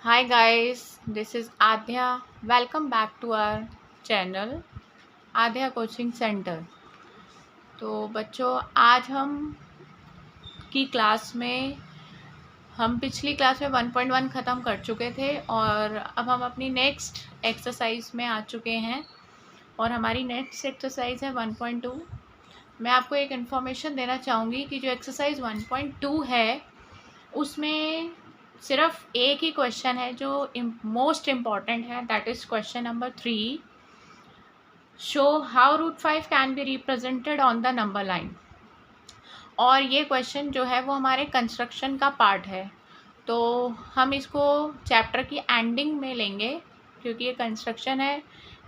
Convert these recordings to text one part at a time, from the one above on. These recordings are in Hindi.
Hi guys, this is Adhya. Welcome back to our channel Aadhya coaching centre. तो बच्चों, आज हम की क्लास में हम पिछली क्लास में 1.1 ख़त्म कर चुके थे और अब हम अपनी नेक्स्ट एक्सरसाइज में आ चुके हैं और हमारी नेक्स्ट एक्सरसाइज है 1.2। मैं आपको एक इन्फॉर्मेशन देना चाहूँगी कि जो एक्सरसाइज 1.2 है उसमें सिर्फ एक ही क्वेश्चन है जो मोस्ट इम्पॉर्टेंट है, that is question number 3। Show how root 5 can be represented on the number line. और ये क्वेश्चन जो है वो हमारे कंस्ट्रक्शन का पार्ट है, तो हम इसको चैप्टर की एंडिंग में लेंगे क्योंकि ये कंस्ट्रक्शन है,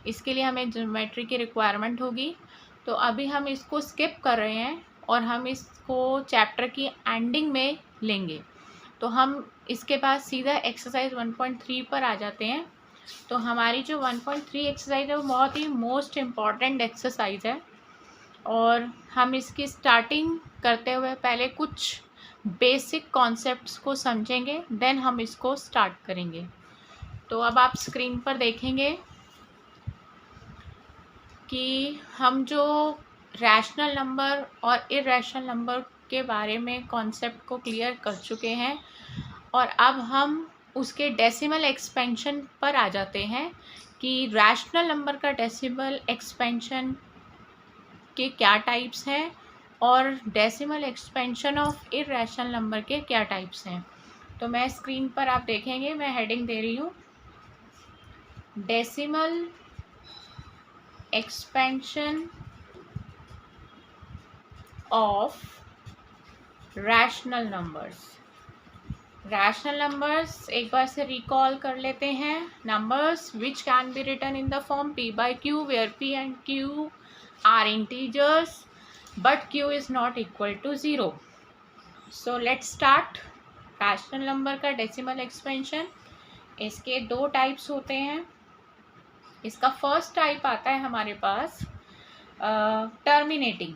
इसके लिए हमें ज्योमेट्री की रिक्वायरमेंट होगी। तो अभी हम इसको स्किप कर रहे हैं और हम इसको चैप्टर की एंडिंग में लेंगे। तो हम इसके बाद सीधा एक्सरसाइज 1.3 पर आ जाते हैं। तो हमारी जो 1.3 एक्सरसाइज है वो बहुत ही मोस्ट इम्पॉर्टेंट एक्सरसाइज है और हम इसकी स्टार्टिंग करते हुए पहले कुछ बेसिक कॉन्सेप्ट्स को समझेंगे, देन हम इसको स्टार्ट करेंगे। तो अब आप स्क्रीन पर देखेंगे कि हम जो रैशनल नंबर और इरैशनल नंबर के बारे में कॉन्सेप्ट को क्लियर कर चुके हैं और अब हम उसके डेसिमल एक्सपेंशन पर आ जाते हैं कि रैशनल नंबर का डेसिमल एक्सपेंशन के क्या टाइप्स हैं और decimal expansion of irrational number के क्या टाइप्स हैं। तो मैं स्क्रीन पर आप देखेंगे, मैं हेडिंग दे रही हूँ decimal expansion of rational numbers. Rational numbers एक बार से रिकॉल कर लेते हैं। Numbers which can be written in the form p by q where p and q are integers but q is not equal to 0। So let's start. Rational number का डेसिमल एक्सपेंशन, इसके दो टाइप्स होते हैं। इसका फर्स्ट टाइप आता है हमारे पास टर्मिनेटिंग।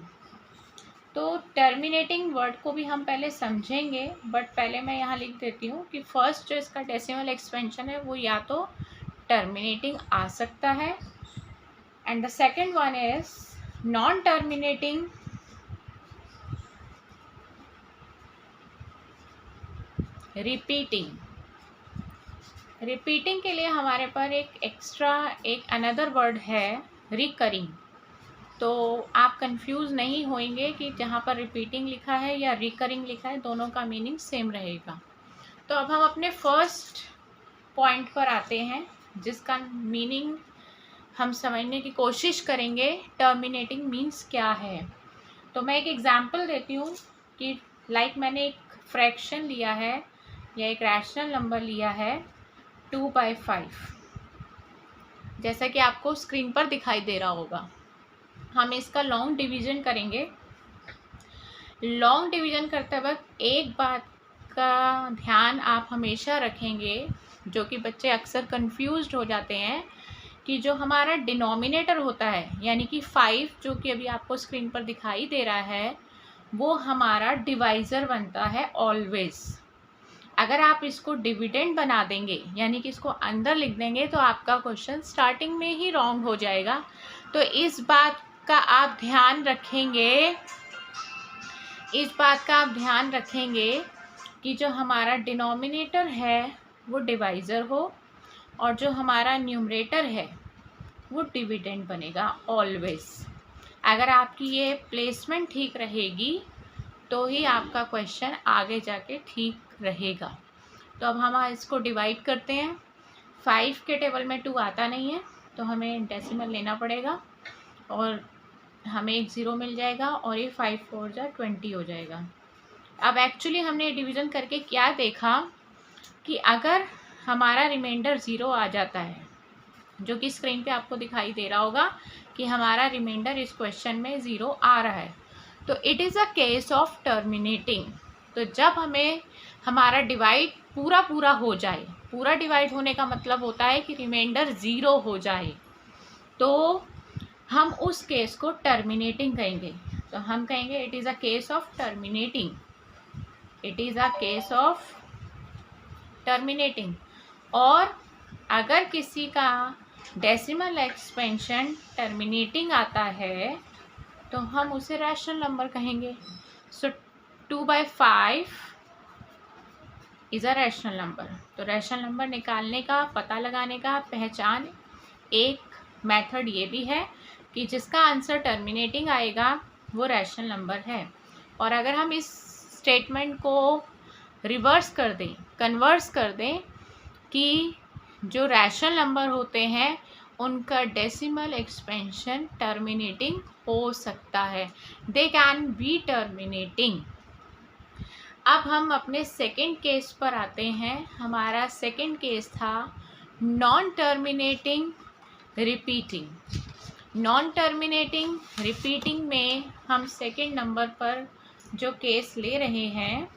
तो टर्मिनेटिंग वर्ड को भी हम पहले समझेंगे, बट पहले मैं यहाँ लिख देती हूँ कि फर्स्ट जो इसका डेसिमल एक्सपेंशन है वो या तो टर्मिनेटिंग आ सकता है and the second one is non terminating repeating. Repeating के लिए हमारे पास एक अनदर वर्ड है रिकरिंग। तो आप कंफ्यूज नहीं होंगे कि जहाँ पर रिपीटिंग लिखा है या रिकरिंग लिखा है, दोनों का मीनिंग सेम रहेगा। तो अब हम अपने फर्स्ट पॉइंट पर आते हैं जिसका मीनिंग हम समझने की कोशिश करेंगे। टर्मिनेटिंग मीन्स क्या है। तो मैं एक एग्जांपल देती हूँ कि मैंने एक फ्रैक्शन लिया है या एक रैशनल नंबर लिया है 2/5, जैसा कि आपको स्क्रीन पर दिखाई दे रहा होगा। हम इसका लॉन्ग डिवीज़न करेंगे। लॉन्ग डिवीज़न करते वक्त एक बात का ध्यान आप हमेशा रखेंगे, जो कि बच्चे अक्सर कंफ्यूज्ड हो जाते हैं, कि जो हमारा डिनोमिनेटर होता है यानी कि 5 जो कि अभी आपको स्क्रीन पर दिखाई दे रहा है, वो हमारा डिवाइज़र बनता है ऑलवेज। अगर आप इसको डिविडेंड बना देंगे यानी कि इसको अंदर लिख देंगे तो आपका क्वेश्चन स्टार्टिंग में ही रॉन्ग हो जाएगा। तो इस बात का आप ध्यान रखेंगे कि जो हमारा डिनोमिनेटर है वो डिवाइज़र हो और जो हमारा न्यूमरेटर है वो डिविडेंड बनेगा ऑलवेज। अगर आपकी ये प्लेसमेंट ठीक रहेगी तो ही आपका क्वेश्चन आगे जाके ठीक रहेगा। तो अब हम इसको डिवाइड करते हैं। 5 के टेबल में 2 आता नहीं है तो हमें डेसिमल लेना पड़ेगा और हमें एक 0 मिल जाएगा और ये 5 4 जा 20 हो जाएगा। अब एक्चुअली हमने डिवीज़न करके क्या देखा कि अगर हमारा रिमाइंडर 0 आ जाता है, जो कि स्क्रीन पे आपको दिखाई दे रहा होगा कि हमारा रिमाइंडर इस क्वेश्चन में 0 आ रहा है, तो it is a case of terminating. तो जब हमें हमारा डिवाइड पूरा हो जाए, पूरा डिवाइड होने का मतलब होता है कि रिमाइंडर 0 हो जाए, तो हम उस केस को टर्मिनेटिंग कहेंगे। तो हम कहेंगे it is a case of terminating, it is a case of terminating. और अगर किसी का डेसिमल एक्सपेंशन टर्मिनेटिंग आता है तो हम उसे रैशनल नंबर कहेंगे। सो 2/5 इज़ अ रैशनल नंबर। तो रैशनल नंबर निकालने का, पता लगाने का पहचान एक मेथड ये भी है कि जिसका आंसर टर्मिनेटिंग आएगा वो रैशनल नंबर है। और अगर हम इस स्टेटमेंट को रिवर्स कर दें, कन्वर्स कर दें कि जो रैशनल नंबर होते हैं उनका डेसिमल एक्सपेंशन टर्मिनेटिंग हो सकता है, दे कैन बी टर्मिनेटिंग। अब हम अपने सेकंड केस पर आते हैं। हमारा सेकंड केस था non terminating repeating. Non terminating repeating में हम सेकंड नंबर पर जो केस ले रहे हैं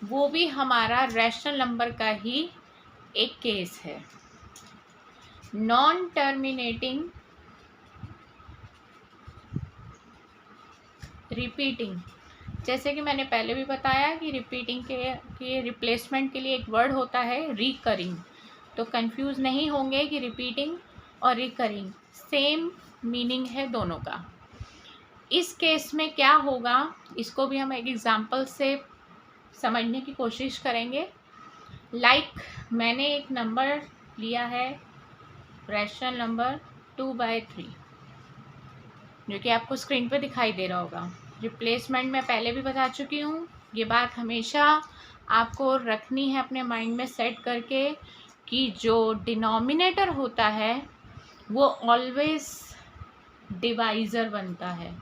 वो भी हमारा रैशनल नंबर का ही एक केस है। नॉन टर्मिनेटिंग रिपीटिंग, जैसे कि मैंने पहले भी बताया कि रिपीटिंग के रिप्लेसमेंट के लिए एक वर्ड होता है रिकरिंग। तो कंफ्यूज नहीं होंगे कि रिपीटिंग और रिकरिंग सेम मीनिंग है दोनों का। इस केस में क्या होगा इसको भी हम एक एग्जांपल से समझने की कोशिश करेंगे। मैंने एक नंबर लिया है रैशनल नंबर 2/3 जो कि आपको स्क्रीन पे दिखाई दे रहा होगा। रिप्लेसमेंट मैं पहले भी बता चुकी हूँ, ये बात हमेशा आपको रखनी है अपने माइंड में सेट करके कि जो डिनोमिनेटर होता है वो ऑलवेज डिवाइज़र बनता है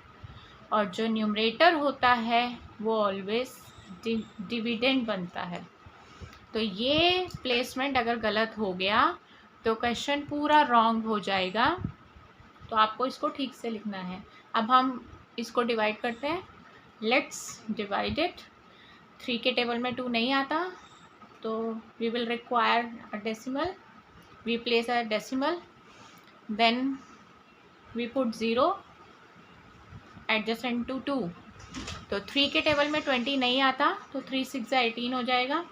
और जो न्यूमरेटर होता है वो ऑलवेज डिविडेंड बनता है। तो ये प्लेसमेंट अगर गलत हो गया तो क्वेश्चन पूरा रॉन्ग हो जाएगा। तो आपको इसको ठीक से लिखना है। अब हम इसको डिवाइड करते हैं। Let's divide it. 3 के टेबल में 2 नहीं आता तो we will require a decimal. We place a decimal, then we put 0 adjacent to 2। तो 3 के टेबल में 20 नहीं आता तो 3 6 18 हो जाएगा।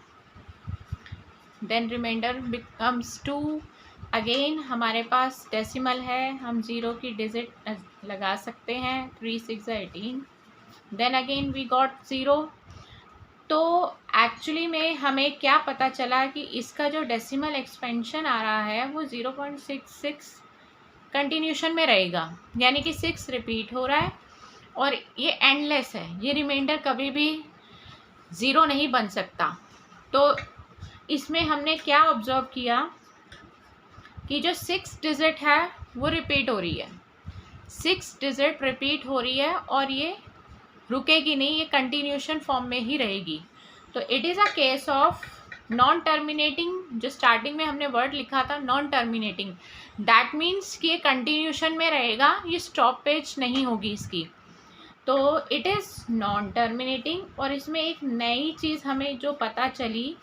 Then reminder becomes 2। अगेन हमारे पास डेसिमल है, हम 0 की डिजिट लगा सकते हैं। 3 6 18। Then again we got 0। तो एक्चुअली में हमें क्या पता चला कि इसका जो डेसिमल एक्सपेंशन आ रहा है वो 0.66 कंटिन्यूशन में रहेगा, यानी कि 6 रिपीट हो रहा है और ये एंडलेस है। ये रिमाइंडर कभी भी 0 नहीं बन सकता। तो इसमें हमने क्या ऑब्जर्व किया कि जो 6 डिजिट है वो रिपीट हो रही है। 6 डिजिट रिपीट हो रही है और ये रुकेगी नहीं, ये कंटिन्यूशन फॉर्म में ही रहेगी। तो it is a case of non terminating. जो स्टार्टिंग में हमने वर्ड लिखा था नॉन टर्मिनेटिंग, दैट मीन्स कि ये कंटिन्यूशन में रहेगा, ये स्टॉपेज नहीं होगी इसकी। तो इट इज़ नॉन टर्मिनेटिंग। और इसमें एक नई चीज़ हमें जो पता चली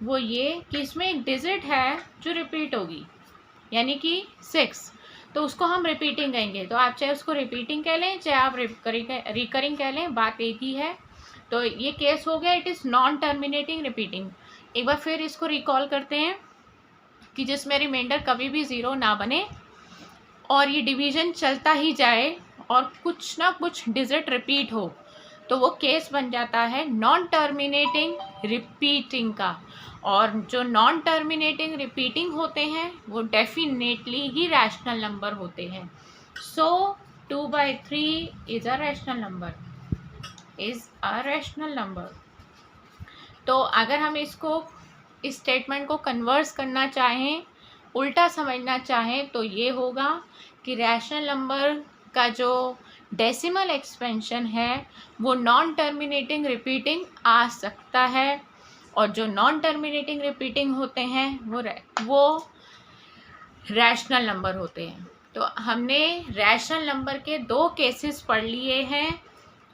वो ये कि इसमें एक डिजिट है जो रिपीट होगी, यानी कि 6। तो उसको हम रिपीटिंग कहेंगे। तो आप चाहे उसको रिपीटिंग कह लें चाहे आप रिकरिंग कह लें, बात एक ही है। तो ये केस हो गया, it is non terminating repeating. एक बार फिर इसको रिकॉल करते हैं कि जिसमें रिमाइंडर कभी भी 0 ना बने और ये डिवीज़न चलता ही जाए और कुछ ना कुछ डिजिट रिपीट हो, तो वो केस बन जाता है नॉन टर्मिनेटिंग रिपीटिंग का। और जो नॉन टर्मिनेटिंग रिपीटिंग होते हैं वो डेफिनेटली ही रैशनल नंबर होते हैं। सो 2/3 is a rational number, is a rational number. तो अगर हम इसको इस स्टेटमेंट को कन्वर्स करना चाहें, उल्टा समझना चाहें, तो ये होगा कि रैशनल नंबर का जो डेसिमल एक्सपेंशन है वो नॉन टर्मिनेटिंग रिपीटिंग आ सकता है और जो नॉन टर्मिनेटिंग रिपीटिंग होते हैं वो रैशनल नंबर होते हैं। तो हमने रैशनल नंबर के 2 केसेस पढ़ लिए हैं।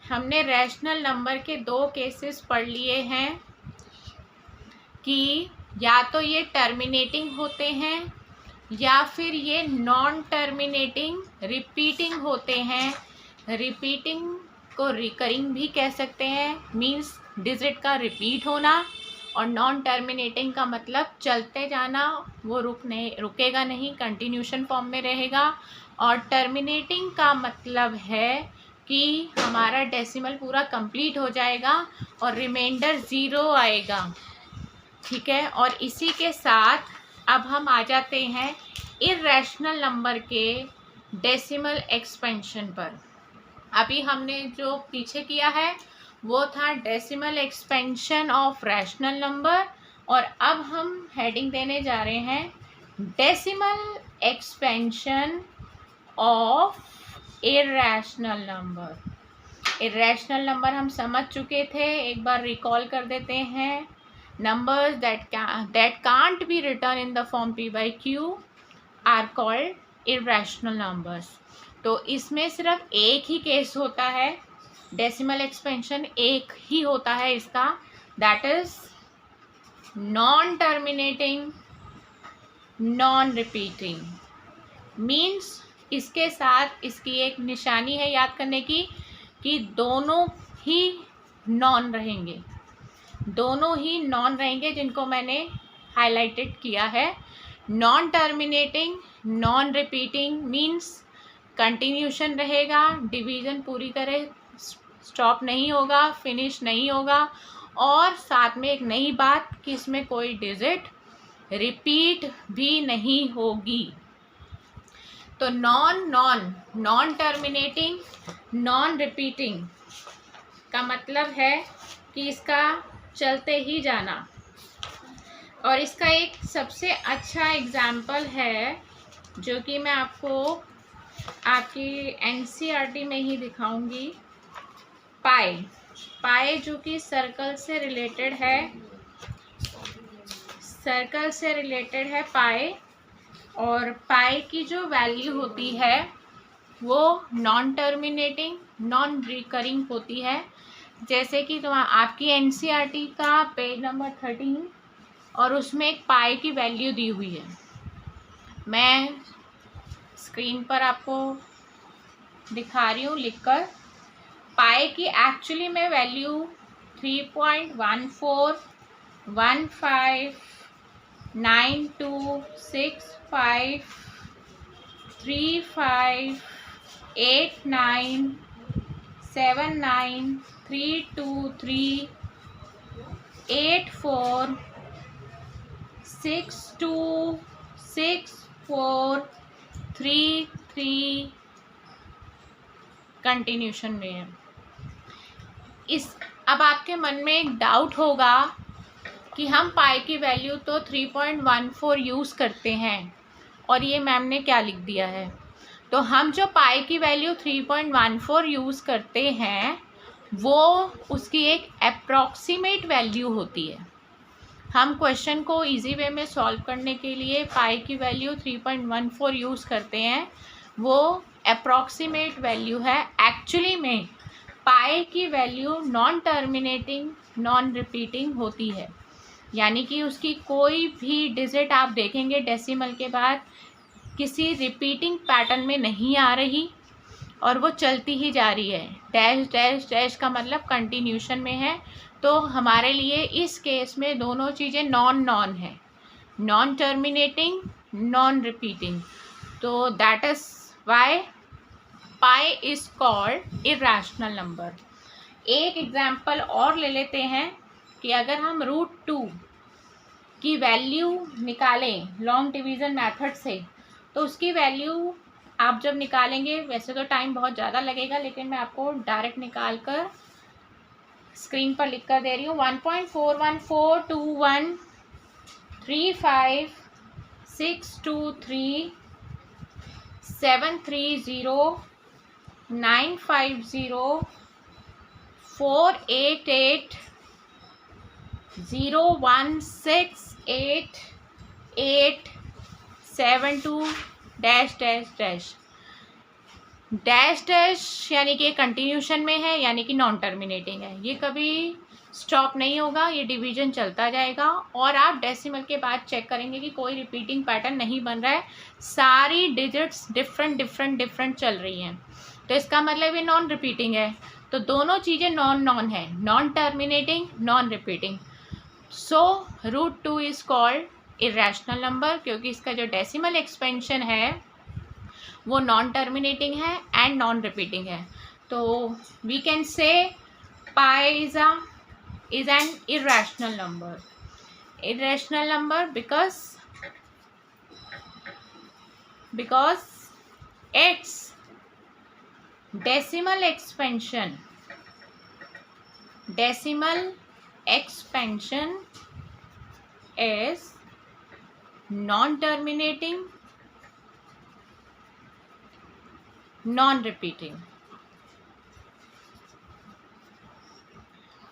हमने रैशनल नंबर के 2 केसेस पढ़ लिए हैं कि या तो ये टर्मिनेटिंग होते हैं या फिर ये नॉन टर्मिनेटिंग रिपीटिंग होते हैं। रिपीटिंग को रिकरिंग भी कह सकते हैं, मीन्स डिजिट का रिपीट होना। और नॉन टर्मिनेटिंग का मतलब चलते जाना, वो रुकेगा नहीं, कंटिन्यूशन फॉर्म में रहेगा। और टर्मिनेटिंग का मतलब है कि हमारा डेसिमल पूरा कंप्लीट हो जाएगा और रिमाइंडर 0 आएगा, ठीक है। और इसी के साथ अब हम आ जाते हैं इर्रेशनल नंबर के डेसिमल एक्सपेंशन पर। अभी हमने जो पीछे किया है वो था decimal expansion of rational number, और अब हम हेडिंग देने जा रहे हैं decimal expansion of irrational number. Irrational number हम समझ चुके थे, एक बार रिकॉल कर देते हैं। Numbers that can't be written in the form p by q are called irrational numbers। तो इसमें सिर्फ एक ही केस होता है, डेसिमल एक्सपेंशन एक ही होता है इसका, that is non terminating non repeating. Means इसके साथ इसकी एक निशानी है याद करने की कि दोनों ही नॉन रहेंगे, दोनों ही नॉन रहेंगे जिनको मैंने हाईलाइटेड किया है। Non terminating non repeating means continuation रहेगा, डिवीज़न पूरी तरह स्टॉप नहीं होगा, फिनिश नहीं होगा, और साथ में एक नई बात कि इसमें कोई डिजिट रिपीट भी नहीं होगी। तो नॉन टर्मिनेटिंग नॉन रिपीटिंग का मतलब है कि इसका चलते ही जाना। और इसका एक सबसे अच्छा एग्जाम्पल है जो कि मैं आपको आपकी एनसीईआरटी में ही दिखाऊंगी, पाई जो कि सर्कल से रिलेटेड है पाई। और पाई की जो वैल्यू होती है वो नॉन टर्मिनेटिंग नॉन रिकरिंग होती है। जैसे कि आपकी एनसीईआरटी का पेज नंबर 13 और उसमें एक पाई की वैल्यू दी हुई है, मैं स्क्रीन पर आपको दिखा रही हूँ लिखकर। पाई की एक्चुअली में वैल्यू 3.15, 9.2, 6.5, 3.5, 8.9, 7.9, 3.2, 3, 8.4, 6.2, 6.4, 3.3 कंटिन्यूशन में है। अब आपके मन में एक डाउट होगा कि हम पाई की वैल्यू तो 3.14 यूज़ करते हैं और ये मैम ने क्या लिख दिया है। तो हम जो पाई की वैल्यू 3.14 यूज़ करते हैं वो उसकी एक अप्रॉक्सीमेट वैल्यू होती है। हम क्वेश्चन को इजी वे में सॉल्व करने के लिए पाई की वैल्यू 3.14 यूज़ करते हैं, वो अप्रॉक्सीमेट वैल्यू है। एक्चुअली में पाई की value non terminating non repeating होती है, यानी कि उसकी कोई भी डिजिट आप देखेंगे डेसिमल के बाद किसी रिपीटिंग पैटर्न में नहीं आ रही और वो चलती ही जा रही है। डैश डैश डैश का मतलब कंटिन्यूशन में है। तो हमारे लिए इस केस में दोनों चीज़ें नॉन है, नॉन टर्मिनेटिंग नॉन रिपीटिंग। तो that is why pi is called irrational number. एक एग्जाम्पल और ले लेते हैं कि अगर हम √2 की वैल्यू निकालें लॉन्ग डिवीज़न मेथड से, तो उसकी वैल्यू आप जब निकालेंगे, वैसे तो टाइम बहुत ज़्यादा लगेगा लेकिन मैं आपको डायरेक्ट निकाल कर स्क्रीन पर लिख कर दे रही हूँ। 1.414213375095041688872 dash dash dash dash dash यानी कि कंटिन्यूशन में है, यानी कि नॉन टर्मिनेटिंग है, ये कभी स्टॉप नहीं होगा, ये डिवीजन चलता जाएगा। और आप डेसिमल के बाद चेक करेंगे कि कोई रिपीटिंग पैटर्न नहीं बन रहा है, सारी डिजिट्स डिफरेंट चल रही हैं। तो इसका मतलब ये नॉन रिपीटिंग है। तो दोनों चीज़ें नॉन है, non terminating non repeating. So √2 is called irrational number, क्योंकि इसका जो डेसिमल एक्सपेंशन है वो नॉन टर्मिनेटिंग है एंड नॉन रिपीटिंग है. तो we can say pi is an irrational number. Irrational number because its decimal expansion is non-terminating, non-repeating.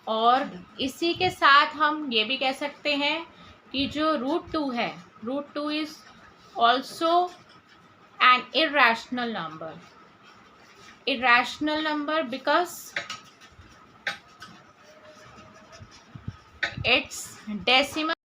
और इसी के साथ हम ये भी कह सकते हैं कि जो √2 है, √2 is also an irrational number because its decimal